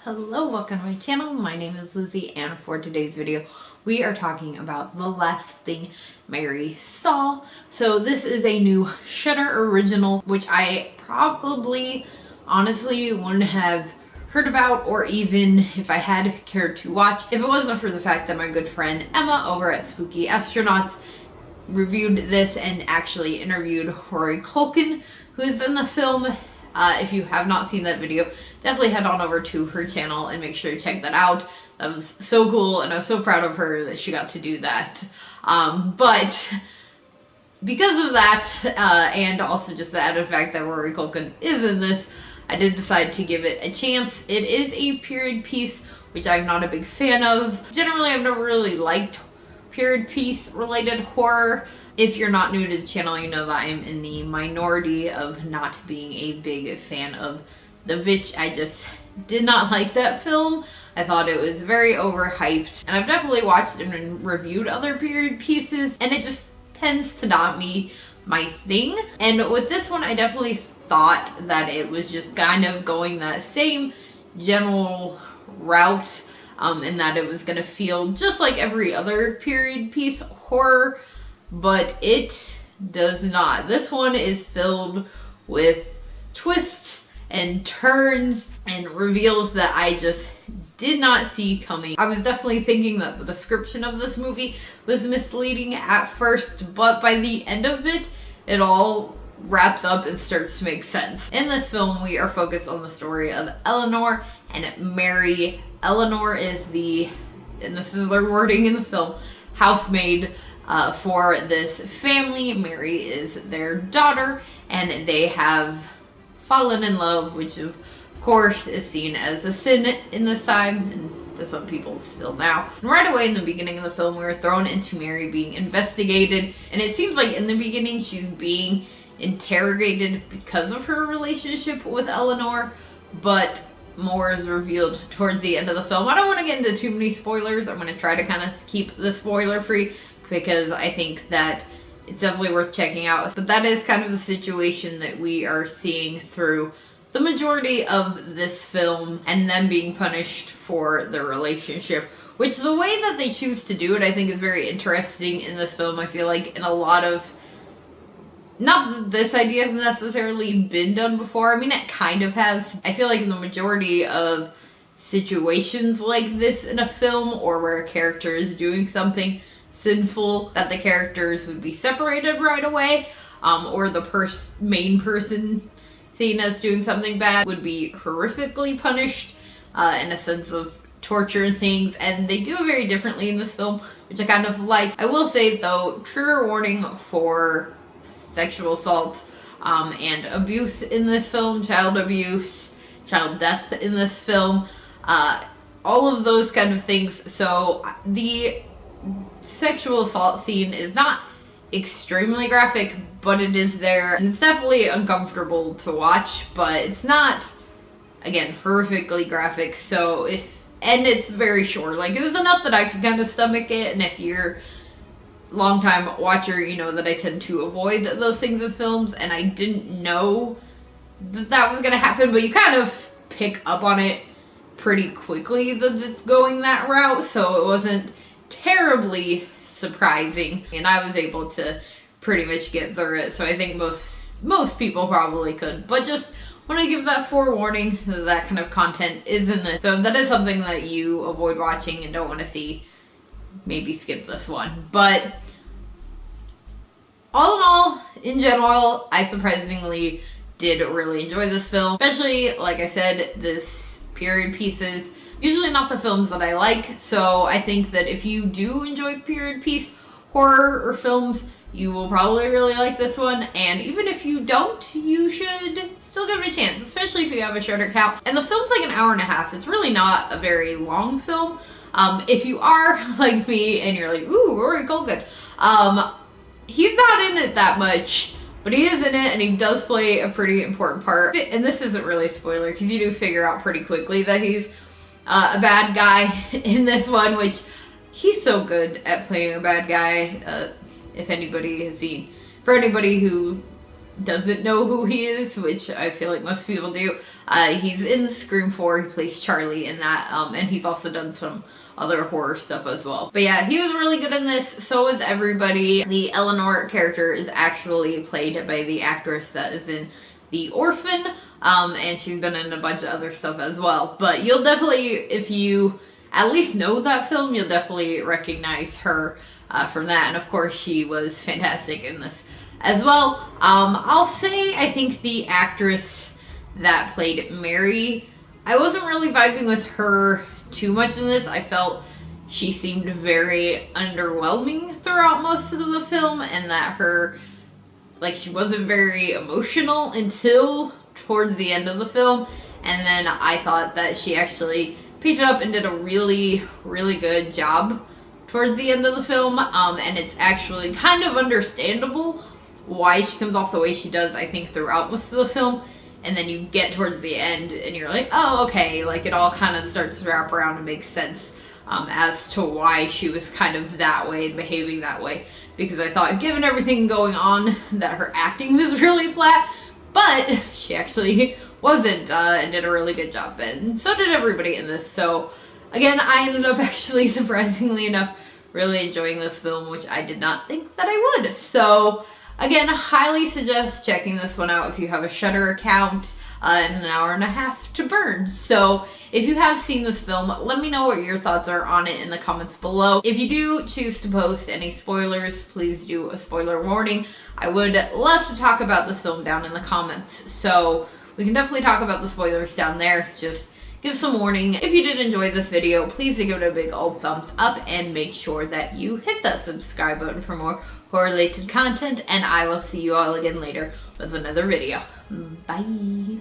Hello, welcome to my channel. My name is Lizzie, and for today's video, we are talking about The Last Thing Mary Saw. So this is a new Shudder original, which I probably, honestly, wouldn't have heard about, or even if I had cared to watch, if it wasn't for the fact that my good friend Emma over at Spooky Astronauts reviewed this and actually interviewed Rory Culkin, who is in the film. If you have not seen that video, definitely head on over to her channel and make sure to check that out. That was so cool, and I was so proud of her that she got to do that. But because of that, and also just the added fact that Rory Culkin is in this, I did decide to give it a chance. It is a period piece, which I'm not a big fan of. Generally, I've never really liked period piece related horror. If you're not new to the channel, you know that I'm in the minority of not being a big fan of The Witch. I just did not like that film. I thought it was very overhyped, and I've definitely watched and reviewed other period pieces, and it just tends to not be my thing. And with this one, I definitely thought that it was just kind of going that same general route, in that it was going to feel just like every other period piece horror, but it does not. This one is filled with twists and turns and reveals that I just did not see coming. I was definitely thinking that the description of this movie was misleading at first, but by the end of it, it all wraps up and starts to make sense. In this film, we are focused on the story of Eleanor and Mary. Eleanor is and this is their wording in the film, housemaid for this family. Mary is their daughter, and they have fallen in love, which of course is seen as a sin in this time, and to some people still now. And right away in the beginning of the film, we were thrown into Mary being investigated, and it seems like in the beginning she's being interrogated because of her relationship with Eleanor, but more is revealed towards the end of the film. I don't want to get into too many spoilers. I'm going to try to kind of keep the spoiler free, because I think that it's definitely worth checking out. But that is kind of the situation that we are seeing through the majority of this film, and them being punished for their relationship, which the way that they choose to do it, I think, is very interesting in this film. I feel like in a lot of, not that this idea has necessarily been done before, I mean, it kind of has. I feel like in the majority of situations like this in a film, or where a character is doing something sinful, that the characters would be separated right away, or the main person seen as doing something bad would be horrifically punished, in a sense of torture and things, and they do it very differently in this film, which I kind of like. I will say, though, trigger warning for sexual assault and abuse in this film, child abuse, child death in this film, all of those kind of things. So the sexual assault scene is not extremely graphic, but it is there, and it's definitely uncomfortable to watch, but it's not, again, horrifically graphic. So and it's very short. Like, it was enough that I could kind of stomach it, and if you're long-time watcher, you know that I tend to avoid those things in films, and I didn't know that was going to happen, but you kind of pick up on it pretty quickly that it's going that route, so it wasn't terribly surprising, and I was able to pretty much get through it. So I think most people probably could, but just want to give that forewarning that that kind of content is in this. So if that is something that you avoid watching and don't want to see, maybe skip this one. But all in all, in general, I surprisingly did really enjoy this film, especially, like I said, this period pieces. Usually not the films that I like, so I think that if you do enjoy period piece horror or films, you will probably really like this one, and even if you don't, you should still give it a chance, especially if you have a Shudder account. And the film's like an hour and a half. It's really not a very long film. If you are like me and you're like, ooh, Rory Culkin, he's not in it that much, but he is in it, and he does play a pretty important part. And this isn't really a spoiler, because you do figure out pretty quickly that he's a bad guy in this one, which he's so good at playing a bad guy. If anybody has seen, for anybody who doesn't know who he is, which I feel like most people do. He's in Scream 4. He plays Charlie in that, and he's also done some other horror stuff as well. But yeah, he was really good in this. So was everybody. The Eleanor character is actually played by the actress that is in The Orphan, and she's been in a bunch of other stuff as well. But you'll definitely, if you at least know that film, you'll definitely recognize her from that. And of course, she was fantastic in this as well. I'll say I think the actress that played Mary, I wasn't really vibing with her too much in this. I felt she seemed very underwhelming throughout most of the film, and that she wasn't very emotional until towards the end of the film. And then I thought that she actually picked it up and did a really, really good job towards the end of the film. And it's actually kind of understandable why she comes off the way she does, I think, throughout most of the film. And then you get towards the end and you're like, oh, okay, like it all kind of starts to wrap around and make sense as to why she was kind of that way and behaving that way. Because I thought, given everything going on, that her acting was really flat, but she actually wasn't, and did a really good job, and so did everybody in this. So again, I ended up actually, surprisingly enough, really enjoying this film, which I did not think that I would. So again, highly suggest checking this one out if you have a Shudder account, and an hour and a half to burn. So if you have seen this film, let me know what your thoughts are on it in the comments below. If you do choose to post any spoilers, please do a spoiler warning. I would love to talk about this film down in the comments, so we can definitely talk about the spoilers down there. Just give some warning. If you did enjoy this video, please give it a big old thumbs up and make sure that you hit that subscribe button for more horror-related content, and I will see you all again later with another video. Bye!